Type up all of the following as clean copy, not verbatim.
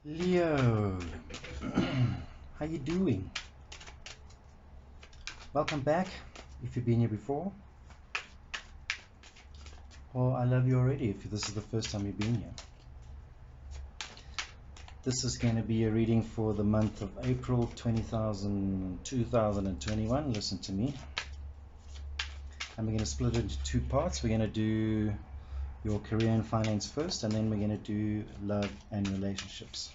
Leo, how you doing? Welcome back. If you've been here before, well, I love you already if this is the first time you've been here. This is going to be a reading for the month of April 2021. Listen to me. And we're going to split it into two parts. We're going to do your career and finance first, and then we're going to do love and relationships.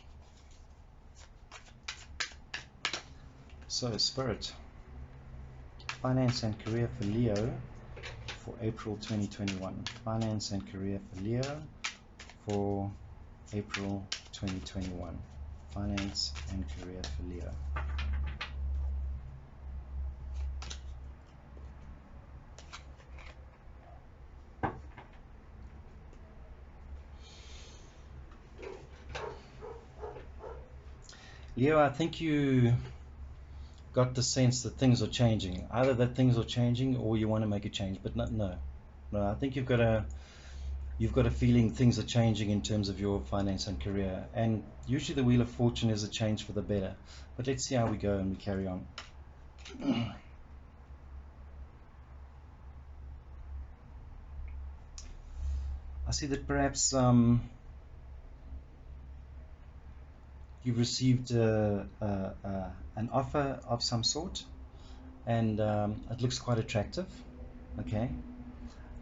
So, Spirit, finance and career for Leo for April 2021. Finance and career for Leo for April 2021. Finance and career for Leo. Leo, I think you got the sense that things are changing. Either that things are changing or you want to make a change, but no. I think you've got a feeling things are changing in terms of your finance and career, and usually the Wheel of Fortune is a change for the better. But let's see how we go and we carry on. I see that perhaps you've received an offer of some sort, and it looks quite attractive, okay?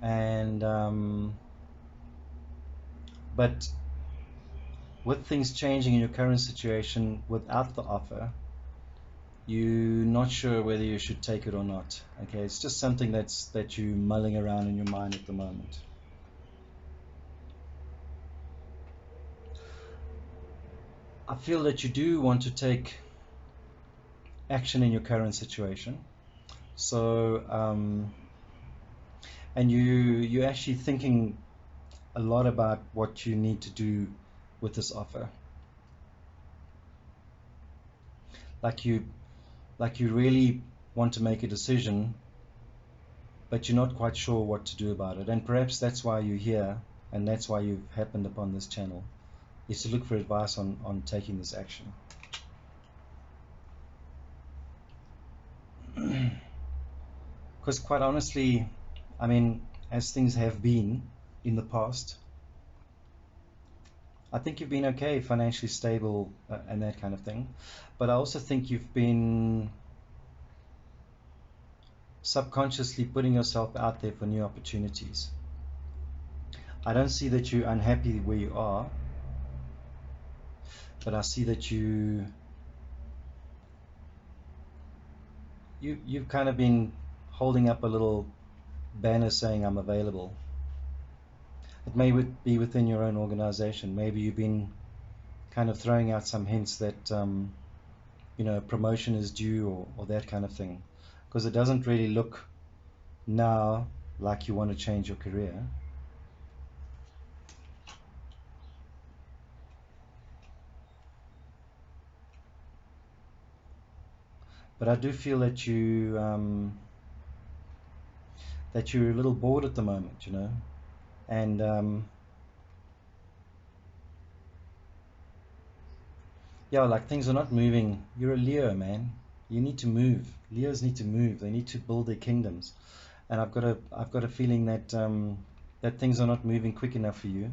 And but with things changing in your current situation without the offer, you're not sure whether you should take it or not, okay? It's just something that you're mulling around in your mind at the moment. I feel that you do want to take action in your current situation. So, and you're actually thinking a lot about what you need to do with this offer. Like you really want to make a decision, but you're not quite sure what to do about it. And perhaps that's why you're here, and that's why you've happened upon this channel, is to look for advice on taking this action. Because quite honestly, I mean, as things have been in the past, I think you've been okay, financially stable, and that kind of thing. But I also think you've been subconsciously putting yourself out there for new opportunities. I don't see that you're unhappy where you are, but I see that you've kind of been holding up a little banner saying I'm available. It may be within your own organization. Maybe you've been kind of throwing out some hints that promotion is due, or that kind of thing, because it doesn't really look now like you want to change your career. But I do feel that you're a little bored at the moment, and yeah, like things are not moving. You're a Leo, man. You need to move. Leos need to move. They need to build their kingdoms, and I've got a feeling that that things are not moving quick enough for you,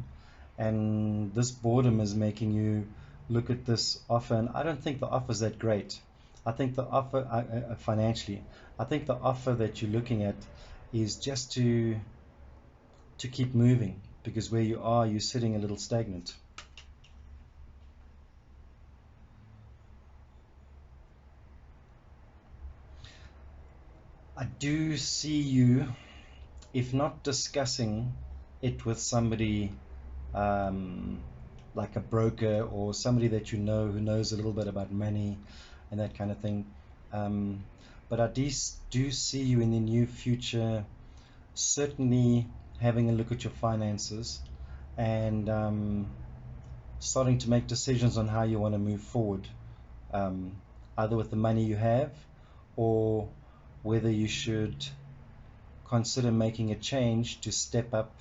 and this boredom is making you look at this offer. And I don't think the offer is that great. I think the offer financially, I think the offer that you're looking at is just to keep moving, because where you are, you're sitting a little stagnant. I do see you, if not discussing it with somebody like a broker or somebody that you know who knows a little bit about money and that kind of thing, but I do see you in the near future certainly having a look at your finances and starting to make decisions on how you want to move forward, either with the money you have or whether you should consider making a change to step up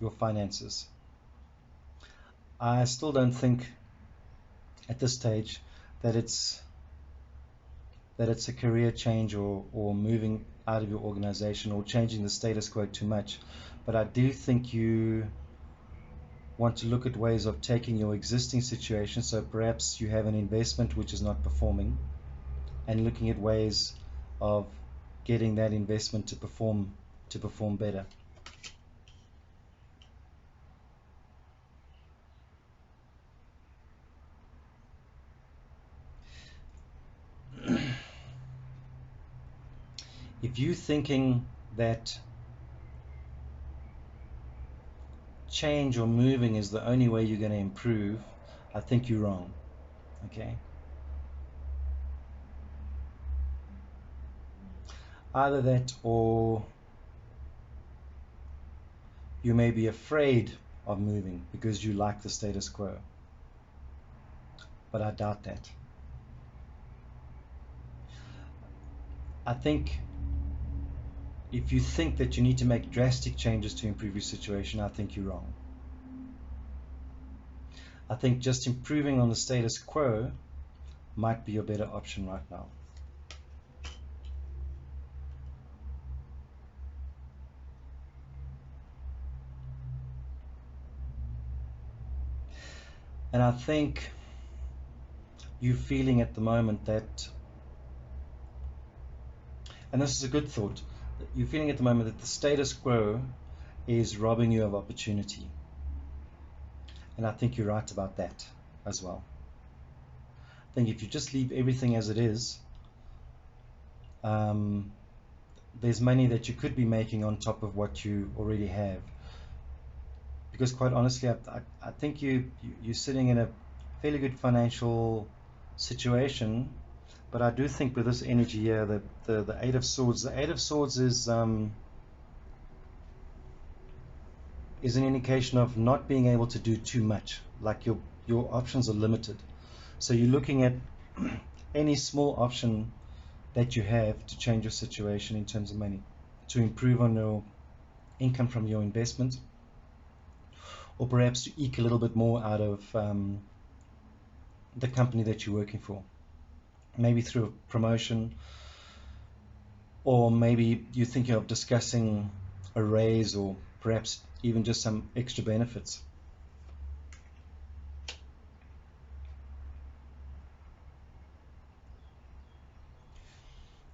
your finances. I still don't think at this stage that it's a career change or moving out of your organization or changing the status quo too much. But I do think you want to look at ways of taking your existing situation, so perhaps you have an investment which is not performing, and looking at ways of getting that investment to perform better. If you're thinking that change or moving is the only way you're going to improve, I think you're wrong. Okay? Either that, or you may be afraid of moving because you like the status quo. But I doubt that. I think if you think that you need to make drastic changes to improve your situation, I think you're wrong. I think just improving on the status quo might be your better option right now. And I think you're feeling at the moment that, and this is a good thought, you're feeling at the moment that the status quo is robbing you of opportunity. And I think you're right about that as well. I think if you just leave everything as it is, there's money that you could be making on top of what you already have. Because quite honestly, I think you're sitting in a fairly good financial situation, but I do think with this energy here, the Eight of Swords, is an indication of not being able to do too much. Like your options are limited. So you're looking at any small option that you have to change your situation in terms of money, to improve on your income from your investment, or perhaps to eke a little bit more out of the company that you're working for. Maybe through a promotion, or maybe you're thinking of discussing a raise, or perhaps even just some extra benefits.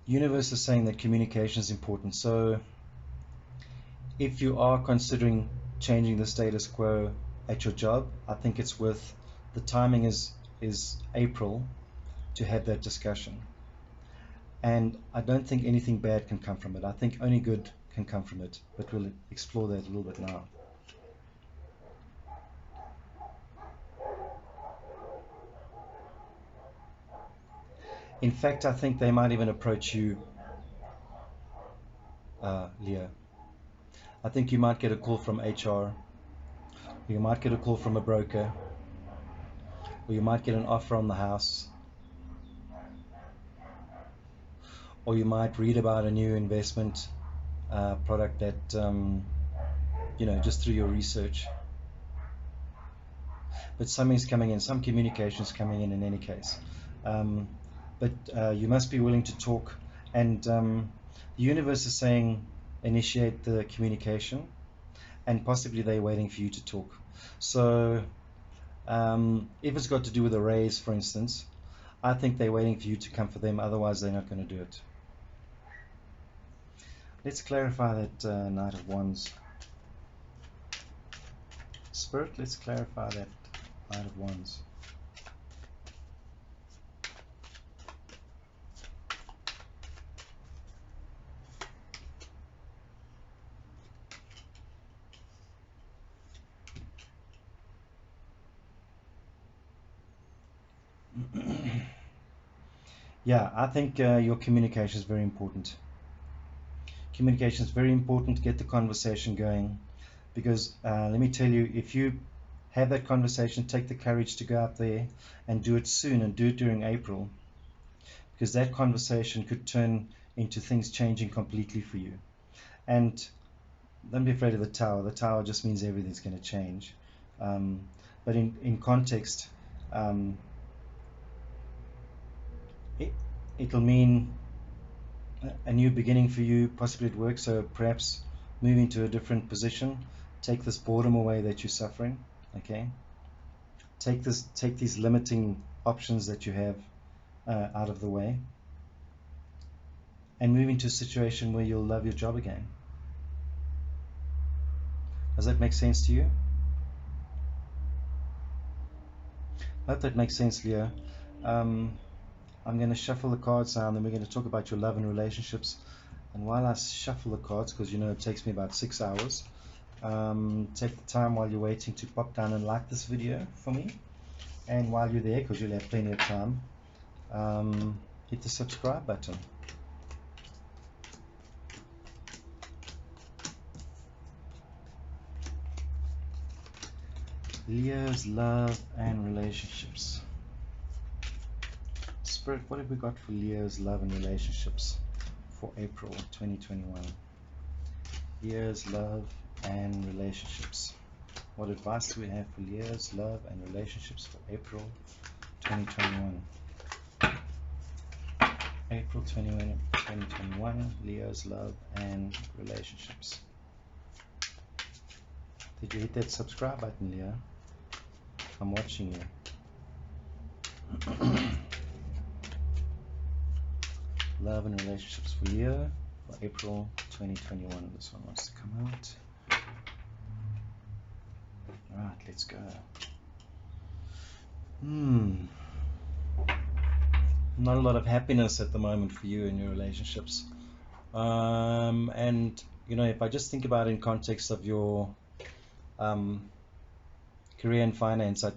Universe is saying that communication is important. So if you are considering changing the status quo at your job, I think it's worth, the timing is April to have that discussion. And I don't think anything bad can come from it. I think only good can come from it, but we'll explore that a little bit now. In fact, I think they might even approach you, Leo. I think you might get a call from HR, or you might get a call from a broker, or you might get an offer on the house, or you might read about a new investment product that, just through your research. But something's coming in, some communication's coming in any case. But you must be willing to talk, and the universe is saying initiate the communication, and possibly they're waiting for you to talk. So if it's got to do with a raise, for instance, I think they're waiting for you to come for them, otherwise they're not going to do it. Let's clarify that Knight of Wands. Spirit, let's clarify that Knight of Wands. Yeah, I think your communication is very important. Communication is very important to get the conversation going, because let me tell you, if you have that conversation, take the courage to go out there and do it soon, and do it during April, because that conversation could turn into things changing completely for you. And don't be afraid of the Tower. The Tower just means everything's going to change. But in context, it, it'll mean a new beginning for you, possibly at work. So perhaps moving to a different position. Take this boredom away that you're suffering. Okay. Take these limiting options that you have out of the way, and move into a situation where you'll love your job again. Does that make sense to you? I hope that makes sense, Leo. I'm going to shuffle the cards now, and then we're going to talk about your love and relationships. And while I shuffle the cards, because you know it takes me about 6 hours, take the time while you're waiting to pop down and like this video for me. And while you're there, because you'll have plenty of time, hit the subscribe button. Leo's love and relationships. Spirit, what have we got for Leo's love and relationships for April 2021? Leo's love and relationships. What advice do we have for Leo's love and relationships for April 2021? April 2021, Leo's love and relationships. Did you hit that subscribe button, Leo? I'm watching you. Love and relationships for Leo for April 2021. This one wants to come out. Alright, let's go. Not a lot of happiness at the moment for you in your relationships. And you know, if I just think about it in context of your career and finance, I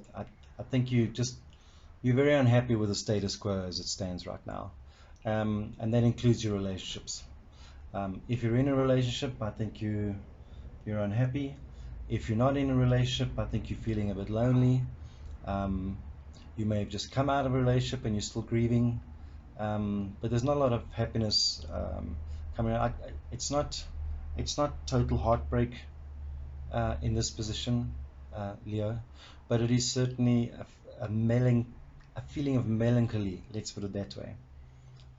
think you're very unhappy with the status quo as it stands right now. And that includes your relationships. If you're in a relationship, I think you're unhappy. If you're not in a relationship, I think you're feeling a bit lonely. You may have just come out of a relationship and you're still grieving, but there's not a lot of happiness coming out. It's not total heartbreak in this position, Leo, but it is certainly a feeling of melancholy, let's put it that way,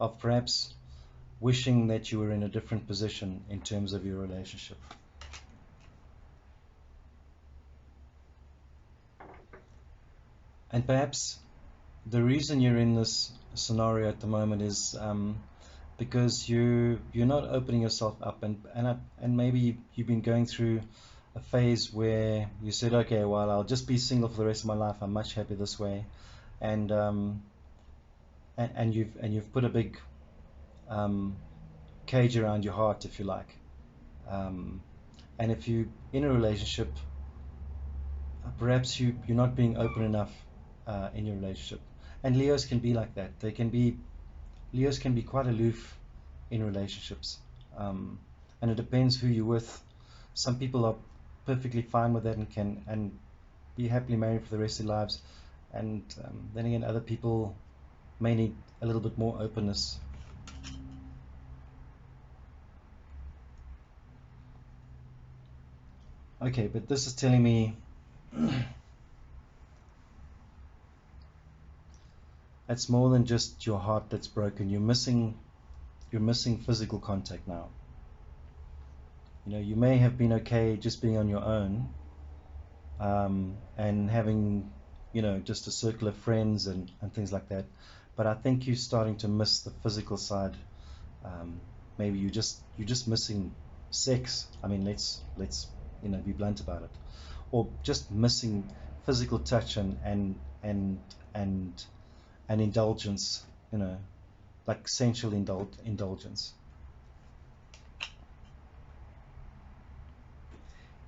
of perhaps wishing that you were in a different position in terms of your relationship. And perhaps the reason you're in this scenario at the moment is because you're not opening yourself up, and maybe you've been going through a phase where you said, okay, well, I'll just be single for the rest of my life. I'm much happier this way, and you've put a big cage around your heart, if you like. And if you're in a relationship, perhaps you're not being open enough in your relationship. And Leos can be like that. Leos can be quite aloof in relationships, and it depends who you're with. Some people are perfectly fine with that and can be happily married for the rest of their lives, and then again, other people may need a little bit more openness. Okay, but this is telling me it's more than just your heart that's broken. You're missing physical contact now. You know, you may have been okay just being on your own, and having, you know, just a circle of friends and things like that. But I think you're starting to miss the physical side. Maybe you're just missing sex. I mean, let's you know, be blunt about it, or just missing physical touch and indulgence. You know, like sensual indulgence.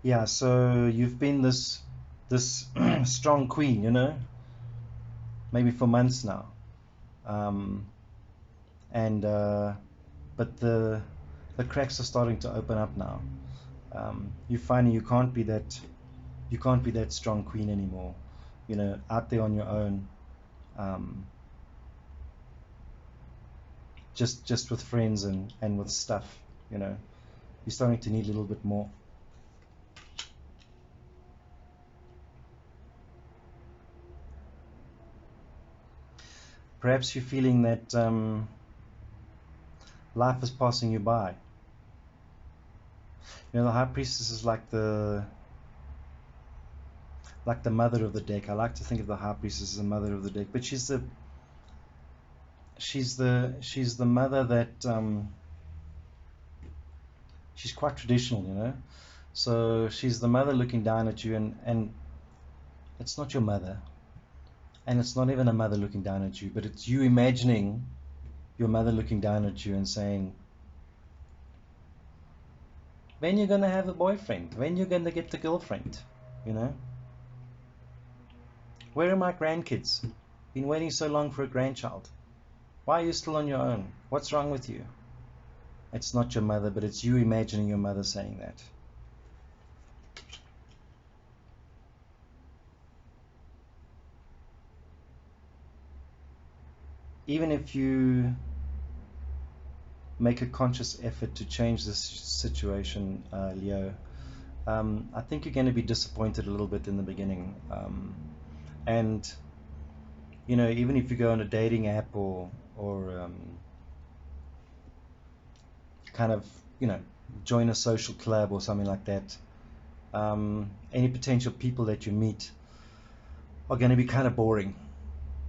Yeah, so you've been this strong queen, you know, maybe for months now, and but the cracks are starting to open up now. You're finding you can't be that strong queen anymore, you know, out there on your own, just with friends and with stuff, you know. You're starting to need a little bit more. Perhaps you're feeling that life is passing you by. You know, the High Priestess is like the mother of the deck. I like to think of the High Priestess as the mother of the deck, but she's the mother that she's quite traditional, you know. So she's the mother looking down at you, and it's not your mother, and it's not even a mother looking down at you, but it's you imagining your mother looking down at you and saying, when you're going to have a boyfriend, when you're going to get the girlfriend, you know. Where are my grandkids? Been waiting so long for a grandchild. Why are you still on your own? What's wrong with you? It's not your mother, but it's you imagining your mother saying that. Even if you make a conscious effort to change this situation, Leo, I think you're going to be disappointed a little bit in the beginning. And, you know, even if you go on a dating app or kind of, you know, join a social club or something like that, any potential people that you meet are going to be kind of boring,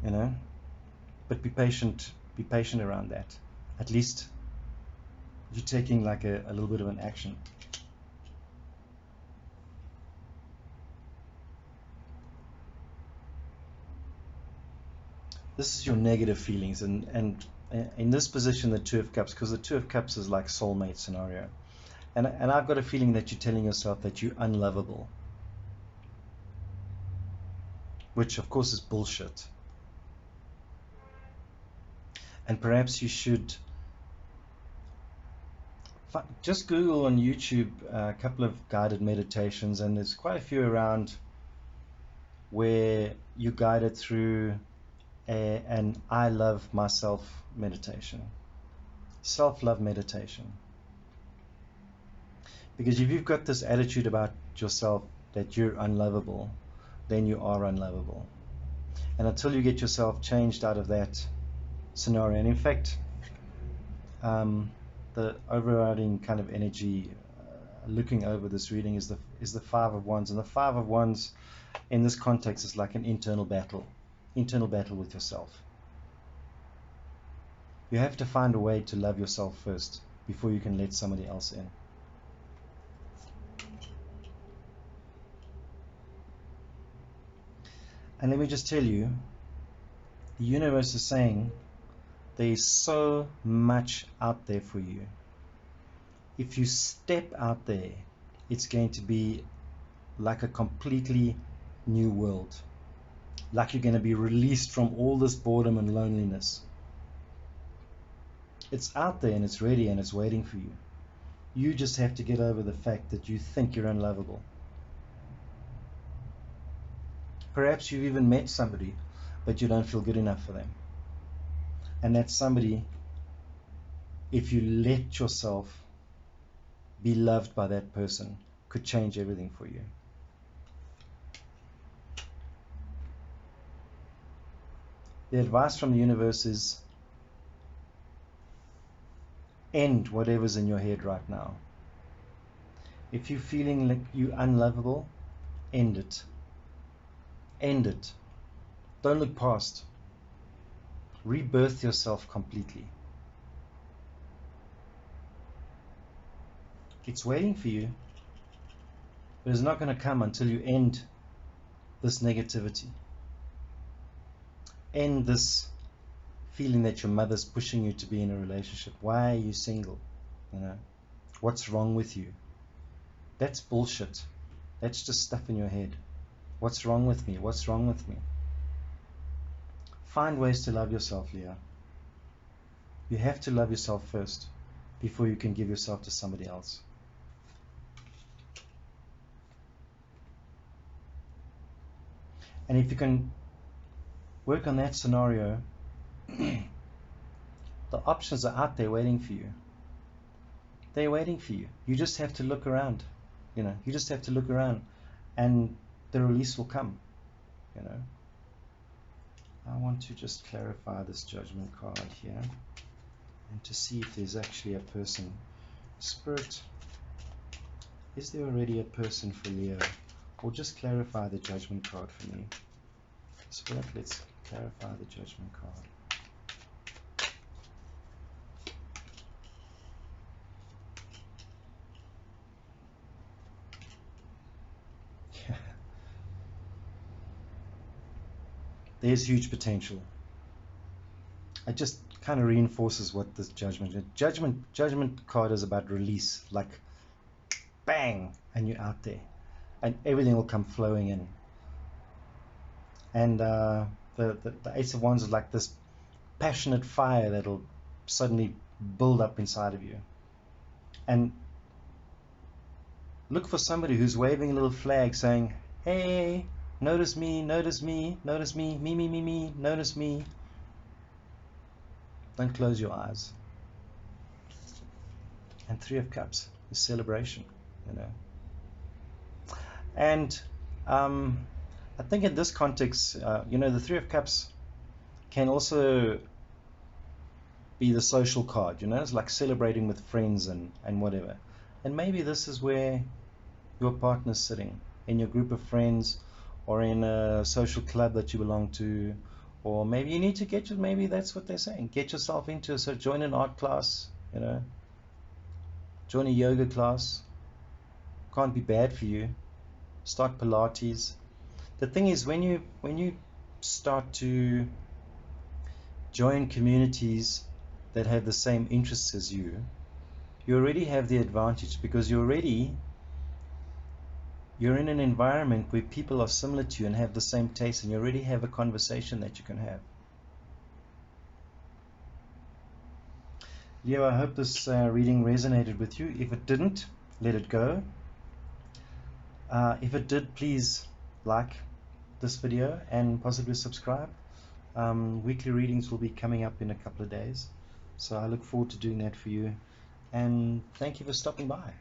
you know. But be patient around that. At least you're taking like a little bit of an action. This is your negative feelings, and in this position, the Two of Cups, because the Two of Cups is like soulmate scenario, and I've got a feeling that you're telling yourself that you're unlovable, which of course is bullshit. And perhaps you should just Google on YouTube a couple of guided meditations, and there's quite a few around where you're guided through an I love myself meditation, self-love meditation. Because if you've got this attitude about yourself that you're unlovable, then you are unlovable. And until you get yourself changed out of that scenario, and in fact, the overriding kind of energy looking over this reading is the Five of Wands, and the Five of Wands in this context is like an internal battle with yourself. You have to find a way to love yourself first before you can let somebody else in. And let me just tell you, the universe is saying there is so much out there for you. If you step out there, it's going to be like a completely new world. Like you're going to be released from all this boredom and loneliness. It's out there and it's ready and it's waiting for you. You just have to get over the fact that you think you're unlovable. Perhaps you've even met somebody, but you don't feel good enough for them. And that somebody, if you let yourself be loved by that person, could change everything for you. The advice from the universe is end whatever's in your head right now. If you're feeling like you're unlovable, end it. End it. Don't look past. Rebirth yourself completely. It's waiting for you, but it's not going to come until you end this negativity. End this feeling that your mother's pushing you to be in a relationship. Why are you single? You know, what's wrong with you? That's bullshit. That's just stuff in your head. What's wrong with me? What's wrong with me? Find ways to love yourself, Leo. You have to love yourself first before you can give yourself to somebody else. And if you can work on that scenario, the options are out there waiting for you. They're waiting for you. You just have to look around. You know, you just have to look around and the release will come, you know. I want to just clarify this Judgment card here and to see if there's actually a person. Spirit, is there already a person for Leo? Or just clarify the Judgment card for me. Spirit, let's clarify the Judgment card. There's huge potential. It just kind of reinforces what this judgment card is about. Release, like bang, and you're out there, and everything will come flowing in. And the Ace of Wands is like this passionate fire that'll suddenly build up inside of you. And look for somebody who's waving a little flag saying, hey, notice me, notice me, notice me, me, notice me. Don't close your eyes. And Three of Cups is celebration, you know. And I think in this context, you know, the Three of Cups can also be the social card, you know. It's like celebrating with friends and whatever. And maybe this is where your partner's sitting, in your group of friends, or in a social club that you belong to, or maybe you need to get maybe that's what they're saying, get yourself into, so join an art class, you know, join a yoga class, can't be bad for you, start Pilates. The thing is, when you start to join communities that have the same interests as you already have the advantage, because you're in an environment where people are similar to you and have the same taste, and you already have a conversation that you can have. Leo, I hope this reading resonated with you. If it didn't, let it go. If it did, please like this video and possibly subscribe. Weekly readings will be coming up in a couple of days, so I look forward to doing that for you. And thank you for stopping by.